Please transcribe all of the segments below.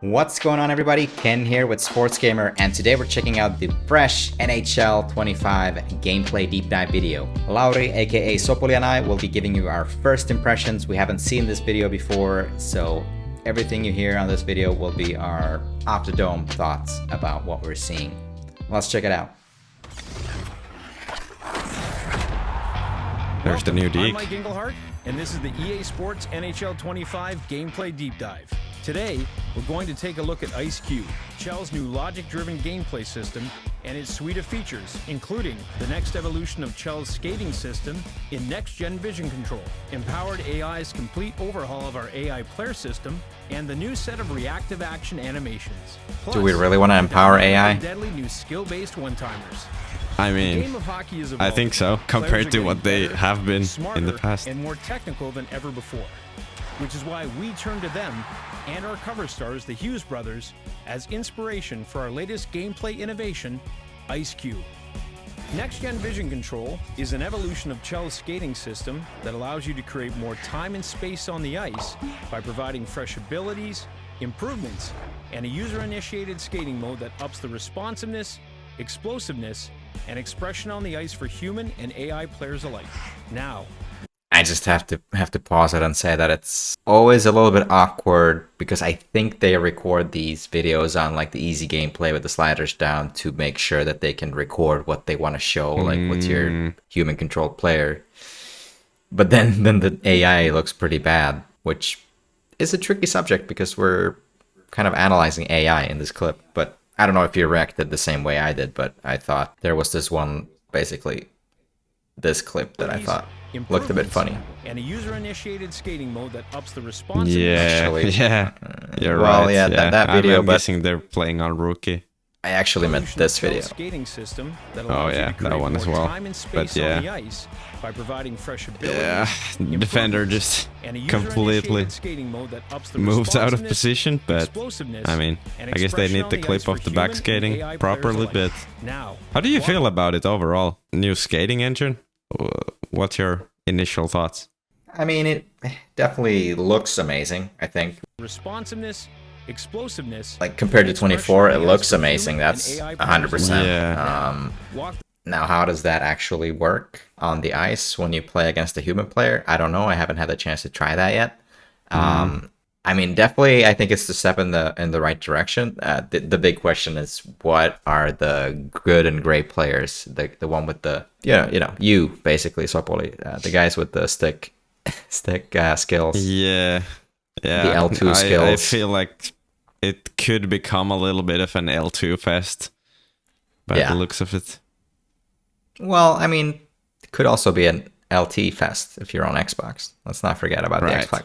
What's going on, everybody? Ken here with Sports Gamer, and today we're checking out the fresh NHL 25 gameplay deep dive video. Lauri, aka Sopoli, and I will be giving you our first impressions. We haven't seen this video before, so everything you hear on this video will be our off-the-dome thoughts about what we're seeing. Let's check it out. There's the new I'm Deke. Mike Engelhardt, and this is the EA Sports NHL 25 Gameplay Deep Dive. Today, we're going to take a look at Ice Cube, Chell's new logic-driven gameplay system, and its suite of features, including the next evolution of Chell's skating system in next-gen vision control, empowered AI's complete overhaul of our AI player system, and the new set of reactive action animations. Plus, Do we really want to empower AI? deadly new skill-based one-timers. I The mean, game of hockey is I think so, evolving. compared Players are to getting what they better, have been smarter, in the past. and more technical than ever before, which is why we turn to them and our cover stars, the Hughes brothers, as inspiration for our latest gameplay innovation, Ice Cube. Next-gen vision control is an evolution of Chell's skating system that allows you to create more time and space on the ice by providing fresh abilities, improvements, and a user-initiated skating mode that ups the responsiveness, explosiveness, and expression on the ice for human and AI players alike. Now, I just have to pause it and say that it's always a little bit awkward because I think they record these videos on like the easy gameplay with the sliders down to make sure that they can record what they want to show, like with your human controlled player. But then the AI looks pretty bad, which is a tricky subject because we're kind of analyzing AI in this clip. But I don't know if you reacted the same way I did, but I thought there was this one, basically this clip that I thought looked a bit funny. And a user-initiated skating mode that ups the responsiveness. Yeah, Actually, yeah, you're well, right. yeah, that video, I'm but- guessing they're playing on Rookie. I actually meant this video. Skating system that Oh, allows you yeah, to that create one as more well. time and space But, yeah. on the ice by providing fresh abilities, Yeah, defender just and a completely user-initiated skating mode that ups the moved out of responsiveness, position, but explosiveness, I mean, and I guess they expression need on the the clip ice for of the human back and skating AI players properly, alike. but Now, how do you what- feel about it overall? New skating engine? What's your initial thoughts? I mean, it definitely looks amazing, I think. responsiveness, explosiveness, Like, compared to and expression 24, on it the looks ice for amazing. human and That's AI 100%. Yeah. Walk Now, how does that actually work on the ice when you play against a human player? I don't know. I haven't had the chance to try that yet. I mean, definitely, I think it's a step in the right direction. The big question is, what are the good and great players? The one with the you basically, Sopoli, the guys with the stick skills. Yeah, yeah. The L2 I skills. feel like it could become a little bit of an L2 fest by Yeah. the looks of it. Well, I mean, it could also be an LT fest if you're on Xbox. Let's not forget about the Right, Xbox.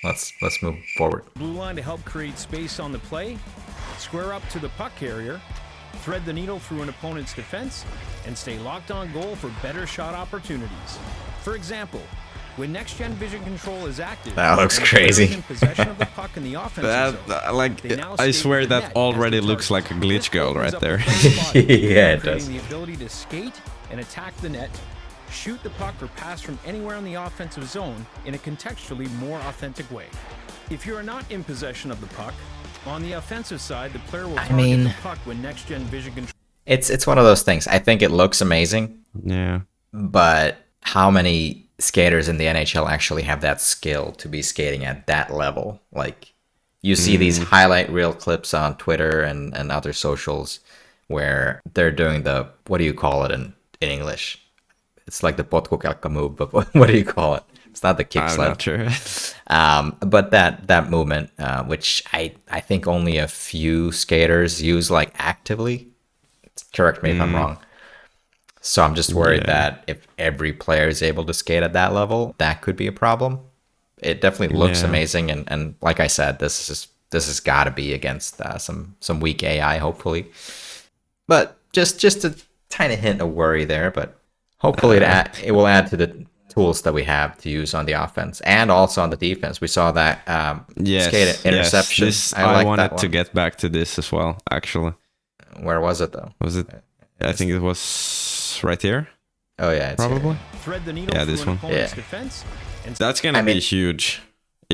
Let's move forward. blue line to help create space on the play, square up to the puck carrier, thread the needle through an opponent's defense, and stay locked on goal for better shot opportunities. For example, when next-gen vision control is active, That looks and the player is crazy. in possession of the puck in the offensive zone, Like, they now I skate swear to the that net already as the looks target. like a glitch This goal opens right up there. the front spot, Yeah, it creating does. the ability to skate and attack the net, shoot the puck or pass from anywhere in the offensive zone in a contextually more authentic way. If you are not in possession of the puck, on the offensive side, the player will target mean- the puck when next-gen vision control. It's one of those things. I think it looks amazing, Yeah. but how many skaters in the NHL actually have that skill to be skating at that level? Like, you see these highlight reel clips on Twitter and other socials where they're doing the, what do you call it in English? It's like the potkukelkka move, but what do you call it? It's not the kick I'm sled. not sure. But that movement, which I think only a few skaters use like actively. Correct me if I'm wrong. So I'm just worried Yeah. that if every player is able to skate at that level, that could be a problem. It definitely looks Yeah. amazing, and like I saad, this has got to be against some weak AI, hopefully. But just a tiny hint of worry there. But hopefully it will add to the tools that we have to use on the offense and also on the defense. We saw that Yes, skate interception. Yes, I I like wanted that to one. get back to this as well, actually. Where was it though? Was it? I think it was right here, Oh yeah, it's here. probably. Thread the needle Yeah, through this an one. opponent's Yeah. defense, and That's gonna I be mean- huge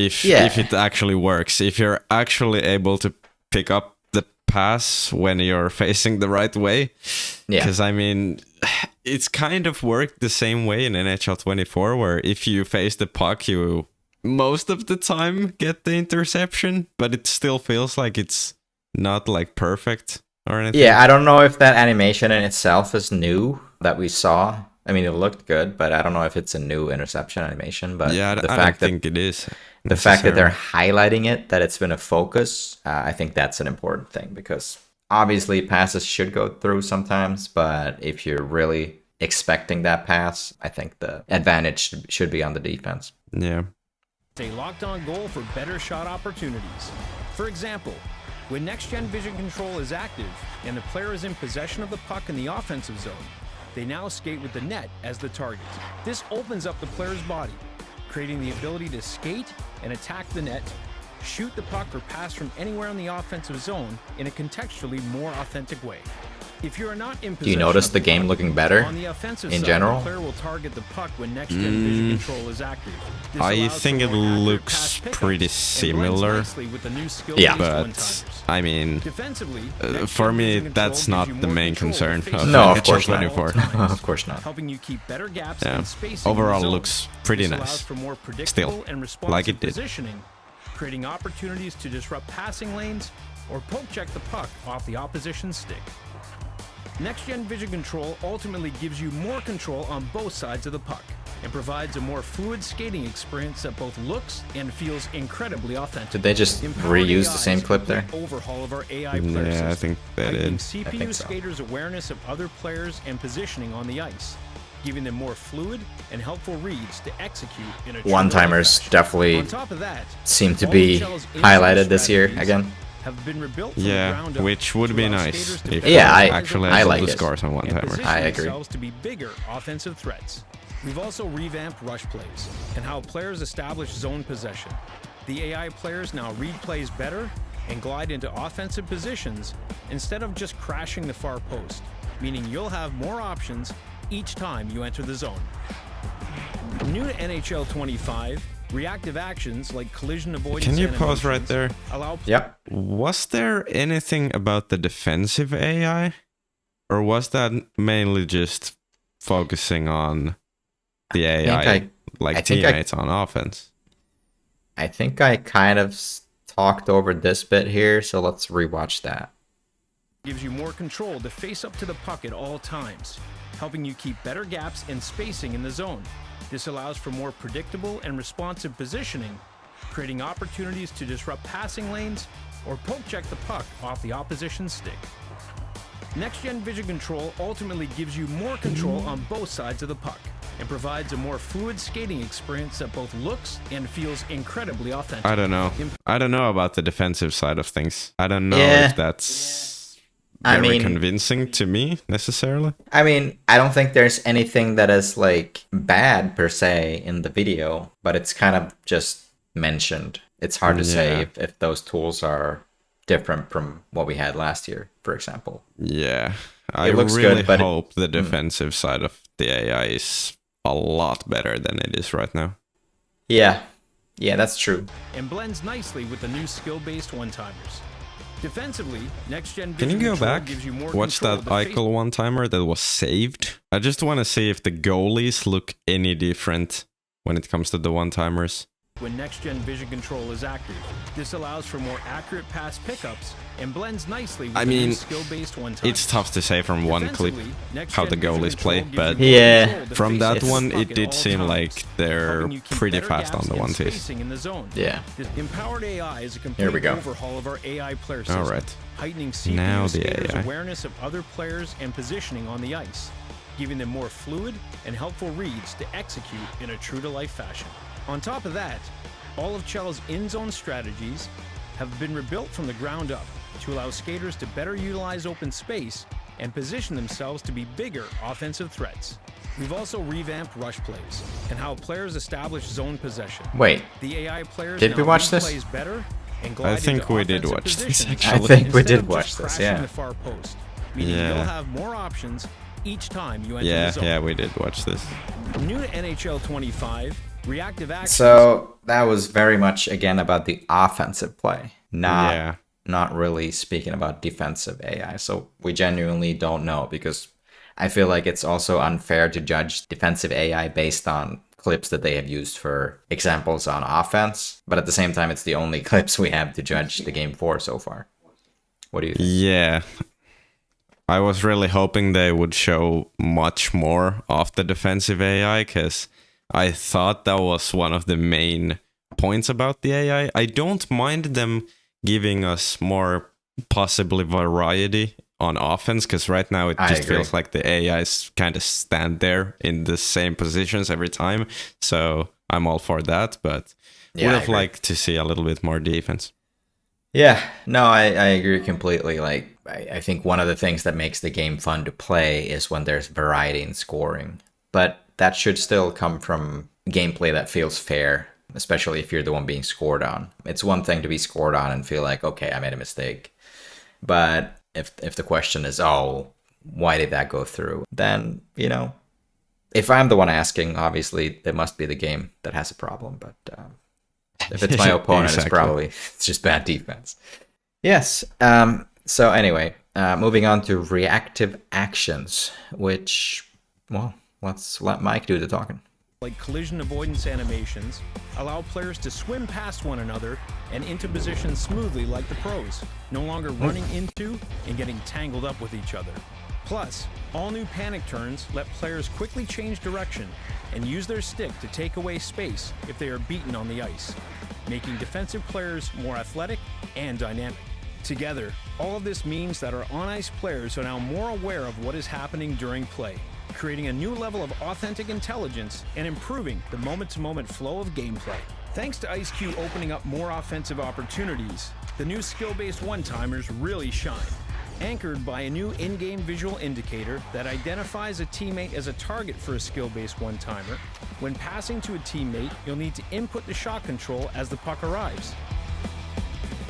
if Yeah. it actually works. If you're actually able to pick up the pass when you're facing the right way. Yeah. Because I mean, it's kind of worked the same way in NHL 24, where if you face the puck, you most of the time get the interception, but it still feels like it's not like perfect or anything. Yeah, I don't know if that animation in itself is new that we saw. I mean, it looked good, but I don't know if it's a new interception animation. But Yeah, the I fact don't think it is. the fact that they're necessarily. highlighting it, that it's been a focus, I think that's an important thing, because obviously passes should go through sometimes, but if you're really expecting that pass, I think the advantage should be on the defense. Yeah. A locked-on goal for better shot opportunities. For example, when next-gen vision control is active and the player is in possession of the puck in the offensive zone, they now skate with the net as the target. This opens up the player's body, creating the ability to skate and attack the net, shoot the puck or pass from anywhere in the offensive zone in a contextually more authentic way. If you are not in Do you possession notice of the game puck, looking better on the offensive in side, general? the player will target the puck when next-gen vision control is active. This I allows think for it more accurate looks pass pickups pretty and blends similar. nicely with the new skill-based Yeah. But one-timers. I mean, Defensively, for next-gen me, vision control that's gives not you the more main control concern to face of No, of the course puck not. at all 24. times, Of course not. helping you keep better gaps Yeah. and spacing in Overall the zone. looks pretty This nice. allows for more predictable Still, and responsive like it did. positioning, creating opportunities to disrupt passing lanes or poke check the puck off the opposition's stick. Next-gen vision control ultimately gives you more control on both sides of the puck and provides a more fluid skating experience that both looks and feels incredibly authentic. Did they just Empowered reuse AI the same is a clip there? complete overhaul of our AI player Yeah, I system, think they heightening did. CPU I think so. skaters' awareness of other players and positioning on the ice, giving them more fluid and helpful reads to execute in a true One-timers fashion. definitely On top of that, seem to all be of Chel's highlighted in-zone this year strategies again. have been rebuilt from the Yeah, ground up which would to be allow nice skaters to if better Yeah, I- utilize actually their I able like to it. score some and one-timers. position I agree. themselves to be bigger offensive threats. We've also revamped rush plays and how players establish zone possession. The AI players now read plays better and glide into offensive positions instead of just crashing the far post, meaning you'll have more options each time you enter the zone. New to NHL 25, reactive actions like collision avoidance Can you pause right animations there? allow Yep. Was there anything about the defensive AI? Or was that mainly just focusing on the AI, I think teammates on offense? I think I kind of talked over this bit here, so let's rewatch that. gives you more control to face up to the puck at all times, helping you keep better gaps and spacing in the zone. This allows for more predictable and responsive positioning, creating opportunities to disrupt passing lanes or poke check the puck off the opposition's stick. Next-gen vision control ultimately gives you more control on both sides of the puck and provides a more fluid skating experience that both looks and feels incredibly authentic. I don't know. I don't know about the defensive side of things. I don't know Yeah. if that's I very mean- convincing to me necessarily. I mean, I don't think there's anything that is like bad per se in the video, but it's kind of just mentioned. It's hard to say Yeah. if those tools are different from what we had last year, for example. Yeah. I It looks really good, but hope the defensive side of the AI is a lot better than it is right now. Yeah, that's true. and blends nicely with the new skill-based one-timers. Defensively, next-gen Can you vision go control back? gives you more Watch control that to face- Eichel one-timer that was saved. I just want to see if the goalies look any different when it comes to the one-timers. when next-gen vision control is active. This allows for more accurate pass pickups and blends nicely with I the new mean, skill-based one-timers. It's tough to say from one clip Defensively, next-gen how the vision goalies control play, gives but you more Yeah. control to from face that up to the one, puck it at did all seem times, like they're helping you keep pretty better fast on gaps the and one-twos. spacing in the zone. Yeah. This empowered AI is a complete Here we go. overhaul of our AI player system, All right. heightening CPU Now the skaters' AI. awareness of other players and positioning on the ice, giving them more fluid and helpful reads to execute in a true-to-life fashion. On top of that, all of Chel's in-zone strategies have been rebuilt from the ground up to allow skaters to better utilize open space and position themselves to be bigger offensive threats. We've also revamped rush plays and how players establish zone possession. Wait, The AI players Did now we watch read this? plays better and glide think into we did offensive watch this, positions actually. I think we instead did of watch just this, crashing yeah. the far post, meaning Yeah. you'll have more options each time you enter Yeah, the zone. yeah, we did watch this. New to NHL 25, Reactive actions. So that was very much again about the offensive play, not Yeah. not really speaking about defensive AI. So we genuinely don't know because I feel like it's also unfair to judge defensive AI based on clips that they have used for examples on offense. But at the same time, it's the only clips we have to judge the game for so far. What do you think? Yeah. I was really hoping they would show much more of the defensive AI because I thought that was one of the main points about the AI. I don't mind them giving us more possibly variety on offense because right now it I just agree. feels like the AIs kind of stand there in the same positions every time. So I'm all for that, but Yeah, would I have agree. liked to see a little bit more defense. Yeah, no, I agree completely. Like, I think one of the things that makes the game fun to play is when there's variety in scoring. But that should still come from gameplay that feels fair, especially if you're the one being scored on. It's one thing to be scored on and feel like, okay, I made a mistake. But if the question is, oh, why did that go through? Then, if I'm the one asking, obviously it must be the game that has a problem. But if it's my opponent, Exactly. it's just bad defense. Yes. So anyway, moving on to reactive actions, which, well, let's let Mike do the talking. Like collision avoidance animations, allow players to swim past one another and into position smoothly like the pros, no longer running into and getting tangled up with each other. Plus, all new panic turns let players quickly change direction and use their stick to take away space if they are beaten on the ice, making defensive players more athletic and dynamic. Together, all of this means that our on-ice players are now more aware of what is happening during play, creating a new level of authentic intelligence and improving the moment-to-moment flow of gameplay. Thanks to IceQ opening up more offensive opportunities, the new skill-based one-timers really shine. Anchored by a new in-game visual indicator that identifies a teammate as a target for a skill-based one-timer, when passing to a teammate, you'll need to input the shot control as the puck arrives.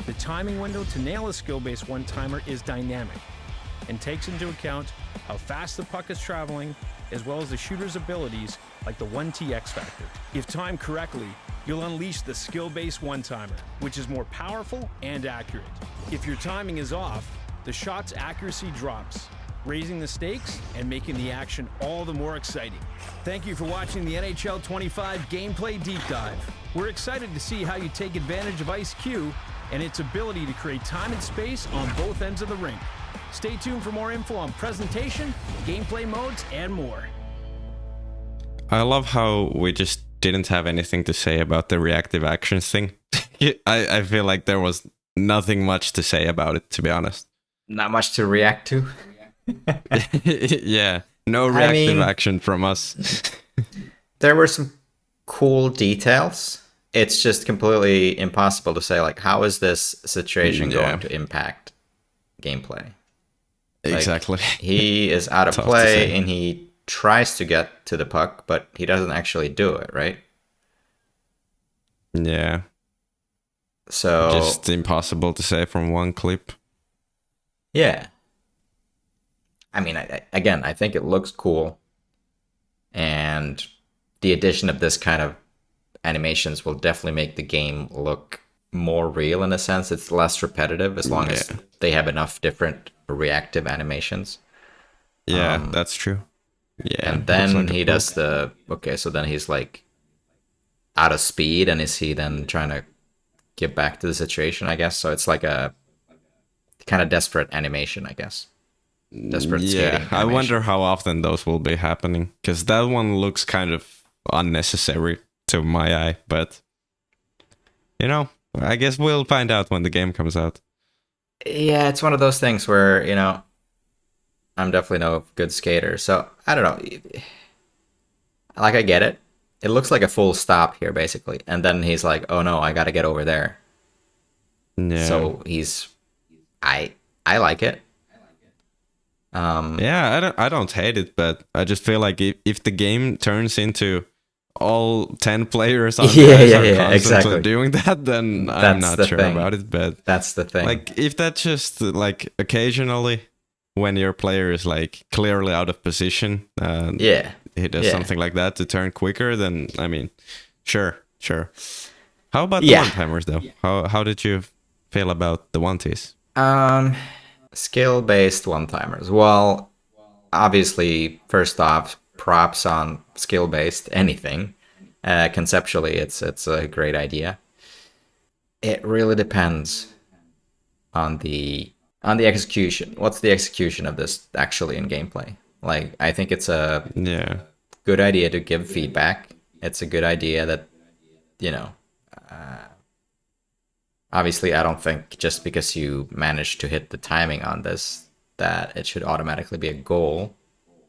The timing window to nail a skill-based one-timer is dynamic and takes into account how fast the puck is traveling, as well as the shooter's abilities like the 1TX factor. If timed correctly, you'll unleash the skill-based one-timer, which is more powerful and accurate. If your timing is off, the shot's accuracy drops, raising the stakes and making the action all the more exciting. Thank you for watching the NHL 25 Gameplay Deep Dive. We're excited to see how you take advantage of IceQ and its ability to create time and space on both ends of the rink. Stay tuned for more info on presentation, gameplay modes, and more. I love how we just didn't have anything to say about the reactive actions thing. I feel like there was nothing much to say about it, to be honest. Not much to react to. Yeah, no reactive action from us. There were some cool details. It's just completely impossible to say, like, how is this situation going to impact gameplay? Exactly. He is out of Tough to play say. and he tries to get to the puck, but he doesn't actually do it, right? Yeah, So just impossible to say from one clip. yeah. I mean, I think it looks cool. And the addition of this kind of animations will definitely make the game look more real in a sense. It's less repetitive as long as they have enough different reactive animations. Yeah, that's true. Yeah. And then looks like he a does so then he's like out of speed, and is he then trying to get back to the situation, I guess? So it's like a kind of desperate animation, I guess. Desperate skating I animation. wonder how often those will be happening, because that one looks kind of unnecessary to my eye, but I guess we'll find out when the game comes out. Yeah, it's one of those things where, I'm definitely no good skater. So, I don't know. Like, I get it. It looks like a full stop here, basically. And then he's like, oh no, I gotta get over there. Yeah. So I like it. Yeah, I don't hate it, but I just feel like if the game turns into all 10 players on the ice are constantly exactly. doing that, then I'm not sure about it. But that's the thing. like, if that's just like occasionally when your player is like clearly out of position, he does something like that to turn quicker, then I mean, Sure. How about the Yeah. one-timers though? How did you feel about the one-ties? Skill-based one-timers. Well, obviously, first off, props on skill-based anything. Conceptually, it's a great idea. It really depends on the execution. What's the execution of this actually in gameplay? Like, I think it's a Yeah. good idea to give feedback. It's a good idea that, you know, obviously, I don't think just because you managed to hit the timing on this that it should automatically be a goal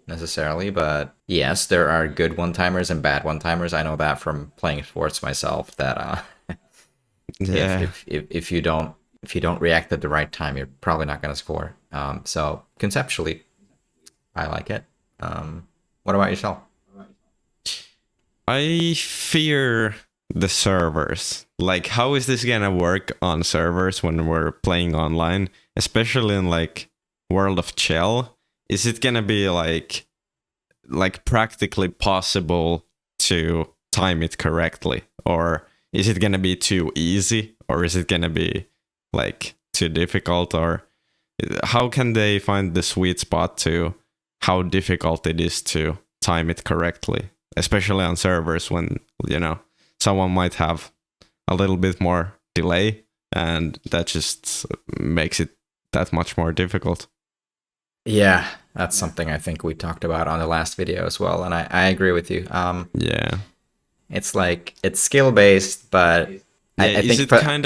necessarily. But yes, there are good one-timers and bad one-timers. I know that from playing sports myself. That Yeah. if you don't react at the right time, you're probably not going to score. So conceptually, I like it. What about yourself? I fear the servers. Like, how is this gonna work on servers when we're playing online, especially in like World of Shell? Is it gonna be like practically possible to time it correctly, or is it gonna be too easy, or is it gonna be like too difficult, or how can they find the sweet spot to how difficult it is to time it correctly, especially on servers when, you know, someone might have a little bit more delay and that just makes it that much more difficult. Yeah, that's something I think we talked about on the last video as well, and I agree with you. Yeah. It's like it's skill based, but Yeah, I is think it kind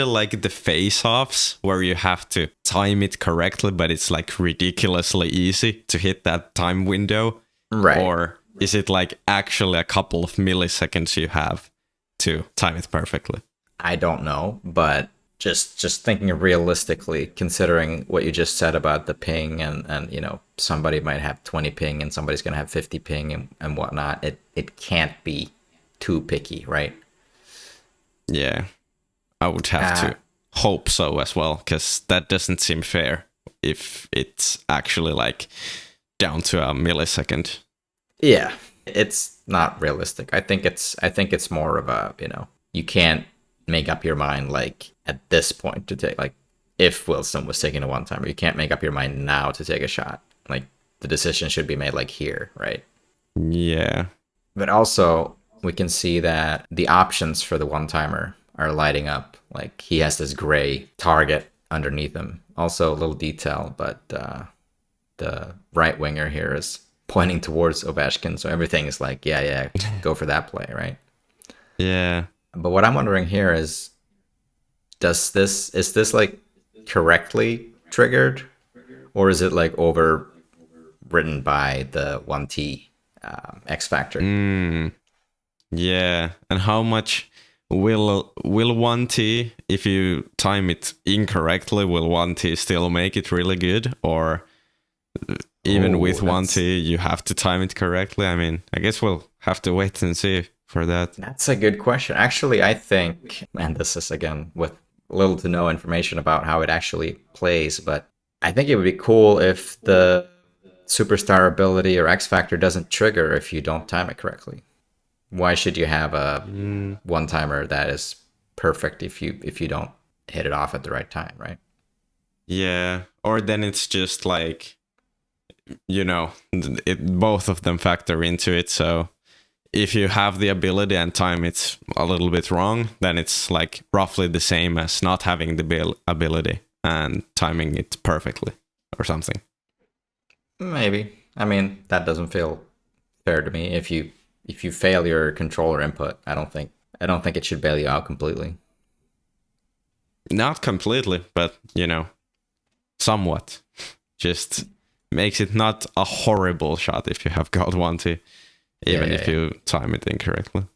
of like the face-offs where you have to time it correctly, but it's like ridiculously easy to hit that time window? right. Or is it like actually a couple of milliseconds you have to time it perfectly? I don't know, but just thinking realistically, considering what you just said about the ping and you know somebody might have 20 ping and somebody's gonna have 50 ping and whatnot, it can't be too picky, right? Yeah, I would have Uh, to hope so as well, because that doesn't seem fair if it's actually like down to a millisecond. yeah, it's not realistic. I think it's more of a, you know, you can't make up your mind like at this point to take like if Wilson was taking a one timer, you can't make up your mind now to take a shot. Like the decision should be made like here, right? Yeah, But also, we can see that the options for the one timer are lighting up. Like he has this gray target underneath him. Also, a little detail, but the right winger here is pointing towards Ovechkin, so everything is like, yeah, go for that play, right? yeah. But what I'm wondering here is, is this like correctly triggered, or is it like overwritten by the 1T X factor? Yeah, and how much will 1T, if you time it incorrectly, will 1T still make it really good, or even Oh, with that's 1T you have to time it correctly? I mean, I guess we'll have to wait and see for that. that's a good question. Actually, I think, and this is again with little to no information about how it actually plays, but I think it would be cool if the superstar ability or X factor doesn't trigger if you don't time it correctly. Why should you have a one timer that is perfect if you don't hit it off at the right time, right? Yeah, or then it's just like, you know, both of them factor into it. So if you have the ability and time it's a little bit wrong, then it's like roughly the same as not having the ability and timing it perfectly or something. Maybe. I mean, that doesn't feel fair to me. If you fail your controller input, I don't think it should bail you out completely. Not completely, but you know, somewhat. Just makes it not a horrible shot if you have got one to, even if you time it incorrectly.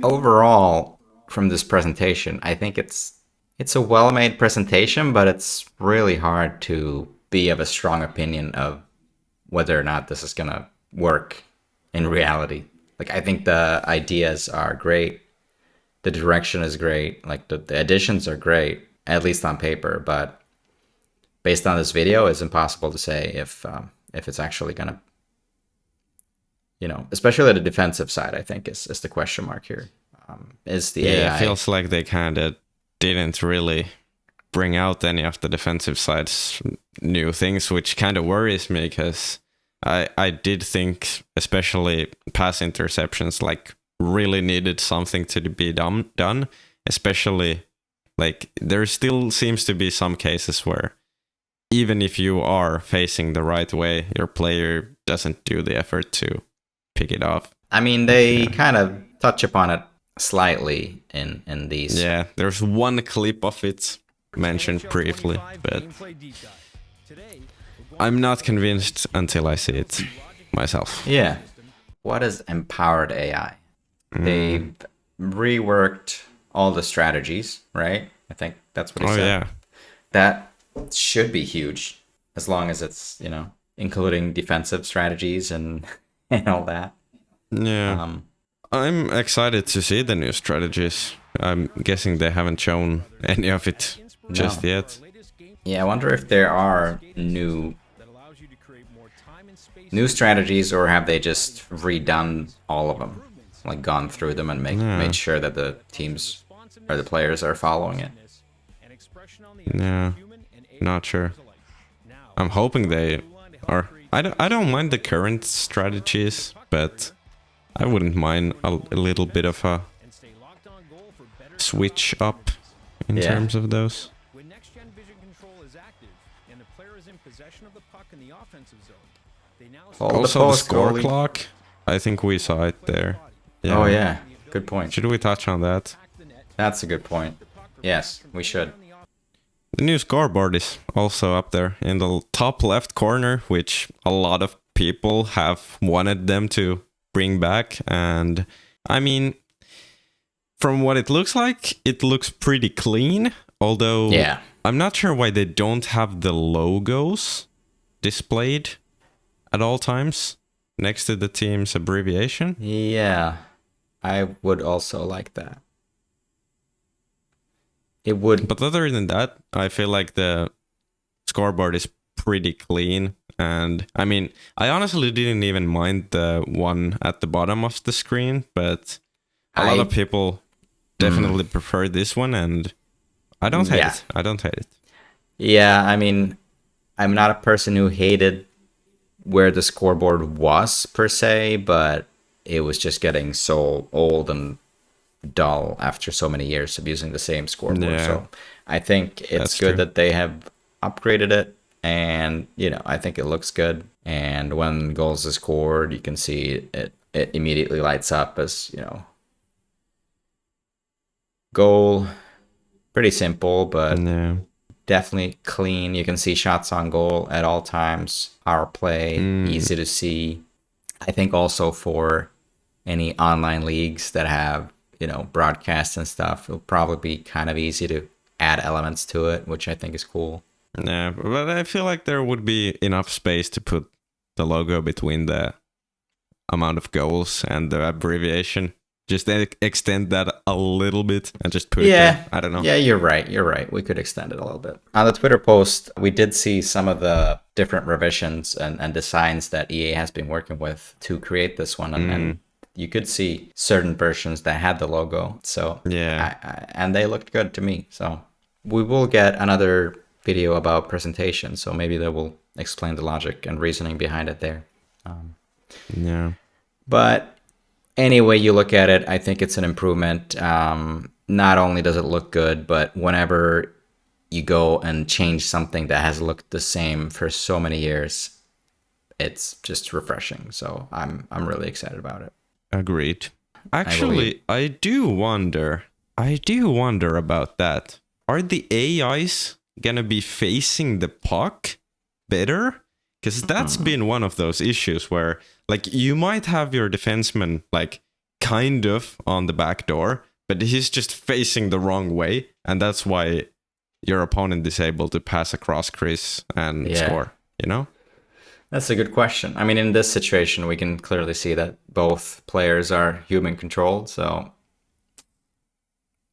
Overall, from this presentation, I think it's a well-made presentation, but it's really hard to be of a strong opinion of whether or not this is gonna work in reality. Like I think the ideas are great, the direction is great, like the additions are great, at least on paper, but based on this video, it's impossible to say if it's actually gonna especially the defensive side, I think is the question mark here. Is the Yeah, AI? it feels like they kind of didn't really bring out any of the defensive side's new things, which kind of worries me because I did think, especially pass interceptions, like really needed something to be done. Especially, like there still seems to be some cases where even if you are facing the right way, your player doesn't do the effort to pick it off. I mean, they kind of touch upon it slightly in these. Yeah, there's one clip of it mentioned briefly, but I'm not convinced until I see it myself. Yeah. What is empowered AI? They've reworked all the strategies, right? I think that's what he Oh said. yeah, That should be huge, as long as it's, including defensive strategies and all that. yeah. I'm excited to see the new strategies. I'm guessing they haven't shown any of it just yet. Yeah, I wonder if there are new strategies, or have they just redone all of them, like gone through them and made sure that the teams or the players are following it. Yeah, not sure. I'm hoping they are. I don't mind the current strategies, but I wouldn't mind a little bit of a switch up in terms of those. When next-gen vision control is active and the player is in possession of the puck in the offensive zone, they now Also, the score clock. I think we saw it there. Yeah. Oh yeah, good point. Should we touch on that? That's a good point. Yes, we should. The new scoreboard is also up there in the top left corner, which a lot of people have wanted them to bring back. And I mean, from what it looks like, it looks pretty clean. Although I'm not sure why they don't have the logos displayed at all times next to the team's abbreviation. Yeah, I would also like that. It would. But other than that, I feel like the scoreboard is pretty clean. And I mean, I honestly didn't even mind the one at the bottom of the screen, but a lot of people definitely prefer this one, and I don't hate it. I don't hate it. Yeah, I mean, I'm not a person who hated where the scoreboard was per se, but it was just getting so old and dull after so many years of using the same scoreboard. Yeah. So I think it's good that they have upgraded it, and I think it looks good. And when goals are scored, you can see it immediately lights up as goal. Pretty simple, but definitely clean. You can see shots on goal at all times. Power play, easy to see. I think also for any online leagues that have broadcast and stuff, it'll probably be kind of easy to add elements to it, which I think is cool. Yeah, but I feel like there would be enough space to put the logo between the amount of goals and the abbreviation. Just extend that a little bit and just put it there. I don't know. Yeah, you're right. We could extend it a little bit. On the Twitter post, we did see some of the different revisions and designs that EA has been working with to create this one. And you could see certain versions that had the logo. So and they looked good to me. So we will get another video about presentation. So maybe they will explain the logic and reasoning behind it there. But any way you look at it, I think it's an improvement. Not only does it look good, but whenever you go and change something that has looked the same for so many years, it's just refreshing. So I'm really excited about it. Agreed. Actually, I do wonder about that. Are the AIs gonna be facing the puck better? Because that's been one of those issues where, like, you might have your defenseman, like, kind of on the back door, but he's just facing the wrong way, and that's why your opponent is able to pass across crease and score, That's a good question. I mean, in this situation, we can clearly see that both players are human controlled, so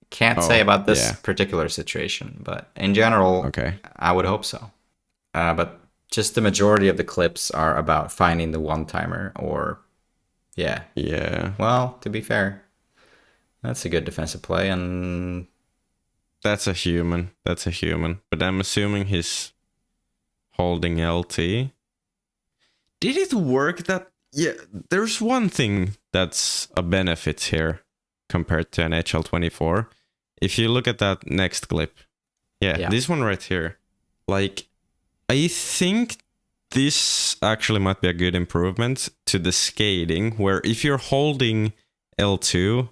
can't say about this particular situation, but in general, I would hope so. But just the majority of the clips are about finding the one-timer or Yeah. Yeah. Well, to be fair, that's a good defensive play, and That's a human. But I'm assuming he's holding LT. Did it work that... Yeah, there's one thing that's a benefit here compared to NHL 24. If you look at that next clip. Yeah, this one right here. Like, I think this actually might be a good improvement to the skating, where if you're holding L2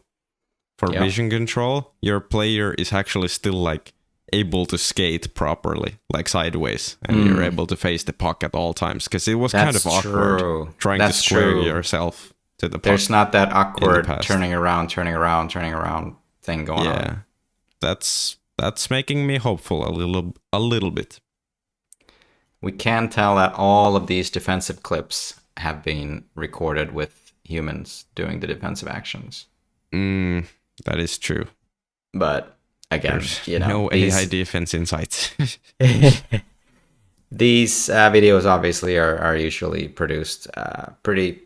for vision control, your player is actually still like able to skate properly, like sideways, and you're able to face the puck at all times, because it was kind of awkward trying to square yourself to the puck. There's not that awkward turning around thing going on. That's making me hopeful a little bit. We can tell that all of these defensive clips have been recorded with humans doing the defensive actions. That is true. But again, there's no AI defense in sight. These videos obviously are usually produced pretty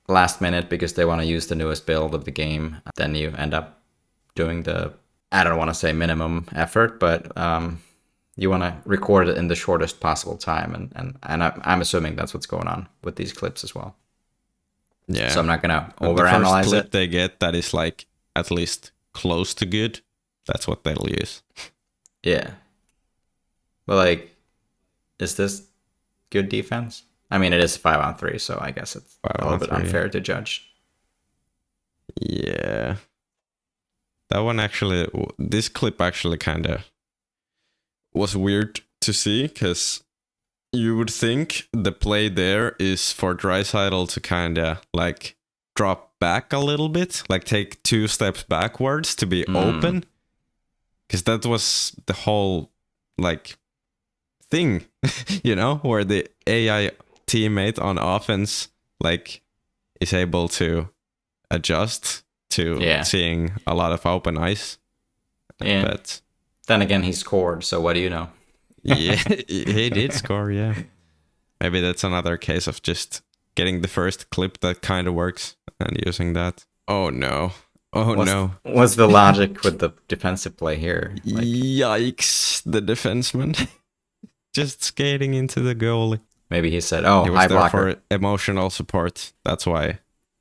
last minute because they want to use the newest build of the game. Then you end up doing the, I don't want to say minimum effort, but you want to record it in the shortest possible time. And I'm assuming that's what's going on with these clips as well. Yeah. So I'm not going to overanalyze the first clip it. they get that is like at least close to good, that's what they'll use. Yeah. But like, is this good defense? I mean, it is 5-on-3, so I guess it's a little bit unfair to judge. Yeah. That one actually, this clip actually kind of was weird to see, because you would think the play there is for Draisaitl to kind of like drop back a little bit, like take 2 steps backwards to be open, because that was the whole like thing, you know, where the AI teammate on offense like is able to adjust to seeing a lot of open ice. Yeah. But then again, he scored, so what do you know? Yeah, he did score, yeah. Maybe that's another case of just getting the first clip that kind of works and using that. Oh no. What's the logic with the defensive play here? Like, yikes, the defenseman. Just skating into the goalie. Maybe he said, oh, he was high there blocker. For emotional support. That's why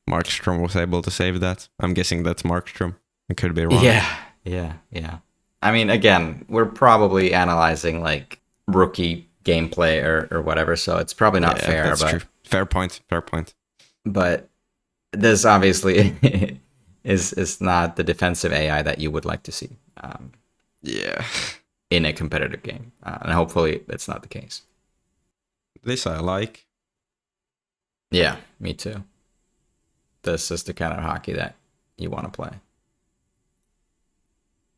Markstrom was able to save that. I'm guessing that's Markstrom. I could be wrong. Yeah. I mean, again, we're probably analyzing like rookie gameplay or whatever, so it's probably not fair. That's but true. Fair point. But this obviously is not the defensive AI that you would like to see. In a competitive game, and hopefully it's not the case. This I like. Yeah, me too. This is the kind of hockey that you want to play.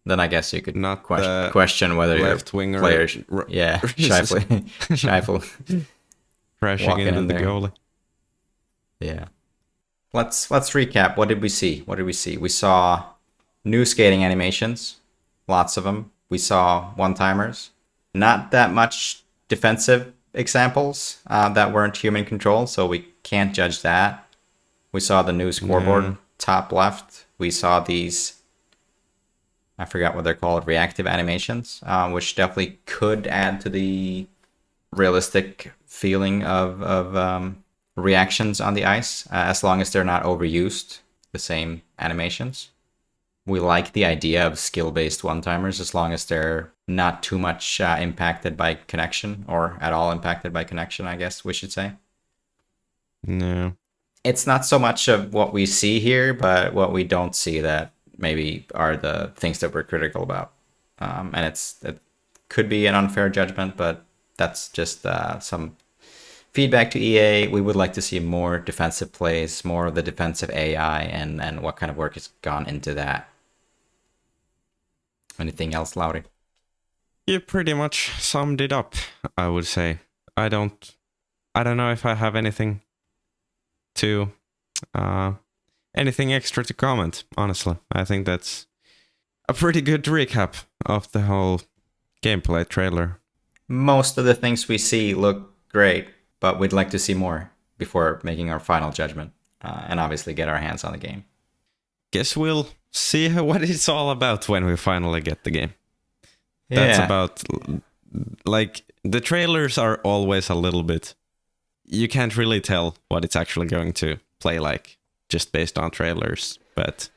Then I guess you could not question whether left winger players, Scheifele crashing into the goalie. Yeah. Let's recap. What did we see? We saw new skating animations, lots of them. We saw one-timers. Not that much defensive examples that weren't human controlled, so we can't judge that. We saw the new scoreboard top left. We saw these, I forgot what they're called, reactive animations, which definitely could add to the realistic feeling of reactions on the ice, as long as they're not overused, the same animations. We like the idea of skill-based one-timers as long as they're not too much impacted by connection, or at all impacted by connection, I guess we should say. No. It's not so much of what we see here, but what we don't see that maybe are the things that we're critical about. And it could be an unfair judgment, but that's just some feedback to EA. We would like to see more defensive plays, more of the defensive AI, and what kind of work has gone into that. Anything else, Lauri? You pretty much summed it up, I would say. I don't know if I have anything extra to comment, honestly. I think that's a pretty good recap of the whole gameplay trailer. Most of the things we see look great, but we'd like to see more before making our final judgment. and obviously get our hands on the game. Guess we'll see what it's all about when we finally get the game. That's about, like, the trailers are always a little bit, you can't really tell what it's actually going to play like just based on trailers. But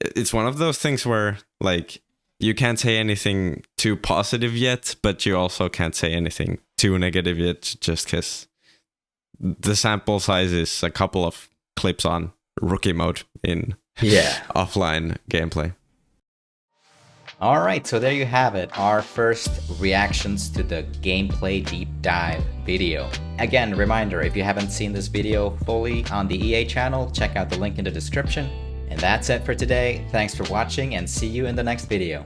it's one of those things where, like, you can't say anything too positive yet, but you also can't say anything too negative yet, just because the sample size is a couple of clips on rookie mode in offline gameplay. All right, so there you have it, our first reactions to the gameplay deep dive video. Again, reminder, if you haven't seen this video fully on the EA channel, check out the link in the description. And that's it for today. Thanks for watching and see you in the next video.